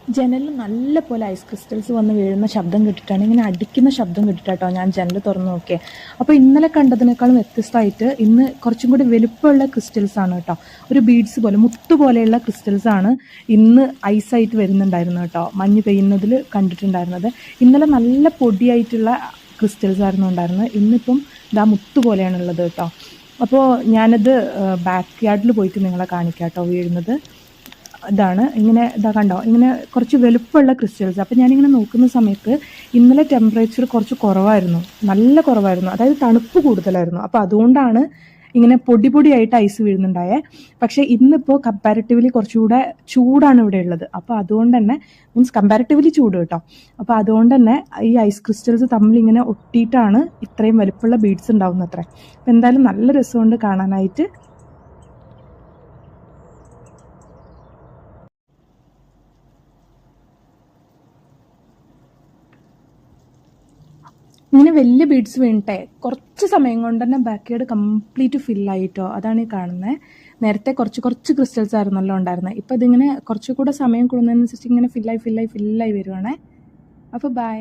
ജനലിൽ നല്ല പോലെ ice crystals വന്ന് വീഴുന്ന ശബ്ദം കേട്ടിട്ടാണ്, ഇങ്ങനെ അടിക്കുന്ന ശബ്ദം കേട്ടിട്ടാട്ടോ ഞാൻ ജനൽ തുറന്നു നോക്കിയത്. അപ്പോൾ ഇന്നലെ കണ്ടതിനേക്കാളും വ്യത്യസ്തമായിട്ട് ഇന്ന് കുറച്ചും കൂടി വലുപ്പമുള്ള ക്രിസ്റ്റൽസ് ആണ് കേട്ടോ. ഒരു ബീഡ്സ് പോലെ, മുത്ത് പോലെയുള്ള ക്രിസ്റ്റൽസ് ആണ് ഇന്ന് ഐസായിട്ട് വരുന്നുണ്ടായിരുന്നു കേട്ടോ. മഞ്ഞ് പെയ്യുന്നതിൽ കണ്ടിട്ടുണ്ടായിരുന്നത്. ഇന്നലെ നല്ല പൊടിയായിട്ടുള്ള ക്രിസ്റ്റൽസ് ആയിരുന്നു ഉണ്ടായിരുന്നത്. ഇന്നിപ്പം ഇതാ മുത്ത് പോലെയാണുള്ളത് കേട്ടോ. അപ്പോൾ ഞാനത് ബാക്ക് യാർഡിൽ പോയിട്ട് നിങ്ങളെ കാണിക്കാം കേട്ടോ വീഴുന്നത്. ഇതാണ് ഇങ്ങനെ, ഇതാ കണ്ടോ, ഇങ്ങനെ കുറച്ച് വലുപ്പമുള്ള ക്രിസ്റ്റൽസ്. അപ്പോൾ ഞാനിങ്ങനെ നോക്കുന്ന സമയത്ത് ഇന്നലെ ടെമ്പറേച്ചർ കുറച്ച് കുറവായിരുന്നു, നല്ല കുറവായിരുന്നു, അതായത് തണുപ്പ് കൂടുതലായിരുന്നു. അപ്പോൾ അതുകൊണ്ടാണ് ഇങ്ങനെ പൊടി പൊടിയായിട്ട് ഐസ് വീഴുന്നുണ്ടായേ. പക്ഷേ ഇന്നിപ്പോൾ കമ്പാരിറ്റീവ്ലി കുറച്ചുകൂടെ ചൂടാണ് ഇവിടെ ഉള്ളത്. അപ്പോൾ അതുകൊണ്ട് തന്നെ, മീൻസ് കമ്പാരിറ്റീവ്ലി ചൂട് കേട്ടോ. അപ്പോൾ അതുകൊണ്ട് തന്നെ ഈ ഐസ് ക്രിസ്റ്റൽസ് തമ്മിൽ ഇങ്ങനെ ഒട്ടിയിട്ടാണ് ഇത്രയും വലുപ്പമുള്ള ബീഡ്സ് ഉണ്ടാവുന്നത് അത്രേ. അപ്പോൾ എന്തായാലും നല്ല രസമുണ്ട് കാണാനായിട്ട്. ഇങ്ങനെ വലിയ ബീഡ്സ് വീണിട്ടെ കുറച്ച് സമയം കൊണ്ട് തന്നെ ബാക്ക് യാർഡ് കംപ്ലീറ്റ് ഫില്ലായിട്ടോ. അതാണ് ഈ കാണുന്നത്. നേരത്തെ കുറച്ച് കുറച്ച് ക്രിസ്റ്റൽസ് ആയിരുന്നല്ലോ ഉണ്ടായിരുന്നത്. ഇപ്പോൾ ഇതിങ്ങനെ കുറച്ചുകൂടെ സമയം കൂടുന്നതിനനുസരിച്ച് ഇങ്ങനെ ഫില്ലായി വരുവാണേ. അപ്പോൾ ബൈ.